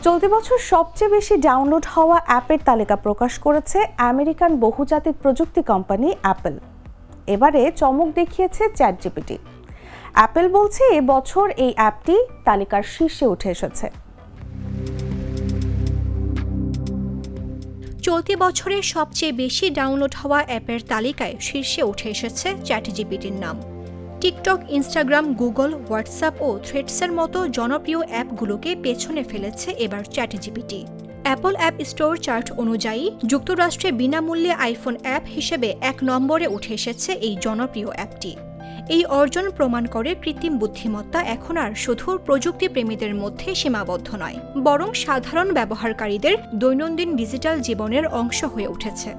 চলতি বছর সবচেয়ে বেশি ডাউনলোড হওয়া অ্যাপের তালিকা প্রকাশ করেছে আমেরিকান বহুজাতিক প্রযুক্তি কোম্পানি অ্যাপল। এবারে চমক দেখিয়েছে চ্যাটজিপিটি। অ্যাপল বলছে এবছর এই অ্যাপটি তালিকার শীর্ষে উঠে এসেছে। চলতি বছরে সবচেয়ে বেশি ডাউনলোড হওয়া অ্যাপের তালিকায় শীর্ষে উঠে এসেছে চ্যাটজিপিটির নাম। টিকটক, ইনস্টাগ্রাম, গুগল, হোয়াটসঅ্যাপ ও থ্রেডসের মতো জনপ্রিয় অ্যাপগুলোকে পেছনে ফেলেছে এবার ChatGPT. Apple app store chart অনুযায়ী যুক্তরাষ্ট্রে বিনামূল্যে আইফোন অ্যাপ হিসেবে 1 নম্বরে উঠে এসেছে এই জনপ্রিয় অ্যাপটি। এই অর্জন প্রমাণ করে কৃত্রিম বুদ্ধিমত্তা এখন আর শুধু প্রযুক্তি প্রেমীদের মধ্যে সীমাবদ্ধ নয়, বরং সাধারণ ব্যবহারকারীদের দৈনন্দিন ডিজিটাল জীবনের অংশ হয়ে উঠেছে।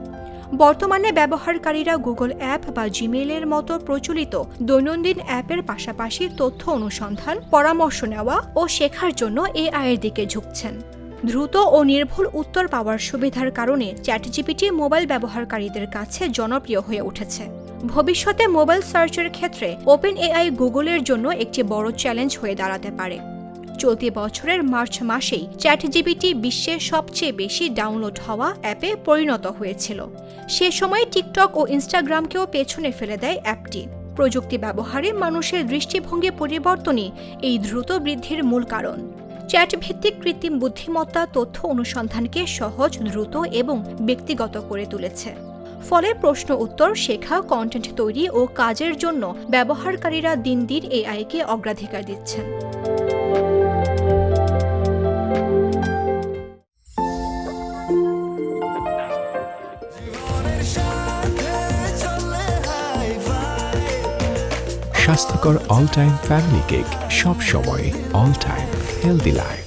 বর্তমানে ব্যবহারকারীরা গুগল অ্যাপ বা জিমেইলের মতো প্রচলিত দৈনন্দিন অ্যাপের পাশাপাশি তথ্য অনুসন্ধান, পরামর্শ নেওয়া ও শেখার জন্য এআই এর দিকে ঝুঁকছেন। দ্রুত ও নির্ভুল উত্তর পাওয়ার সুবিধার কারণে চ্যাটজিপিটি মোবাইল ব্যবহারকারীদের কাছে জনপ্রিয় হয়ে উঠেছে। ভবিষ্যতে মোবাইল সার্চের ক্ষেত্রে ওপেন এআই গুগলের জন্য একটি বড় চ্যালেঞ্জ হয়ে দাঁড়াতে পারে। চলতি বছরের মার্চ মাসেই চ্যাটজিপিটি বিশ্বের সবচেয়ে বেশি ডাউনলোড হওয়া অ্যাপে পরিণত হয়েছিল। সে সময় টিকটক ও ইনস্টাগ্রামকেও পেছনে ফেলে দেয় অ্যাপটি। প্রযুক্তি ব্যবহারে মানুষের দৃষ্টিভঙ্গি পরিবর্তনই এই দ্রুত বৃদ্ধির মূল কারণ। চ্যাট ভিত্তিক কৃত্রিম বুদ্ধিমত্তা তথ্য অনুসন্ধানকে সহজ, দ্রুত এবং ব্যক্তিগত করে তুলেছে। ফলে প্রশ্ন উত্তর, শেখা, কন্টেন্ট তৈরি ও কাজের জন্য ব্যবহারকারীরা দিন দিন এআইকে অগ্রাধিকার দিচ্ছেন। স্বাস্থ্যকর অল টাইম ফ্যামিলি কেক, সব সময় অল টাইম হেলদি লাইফ।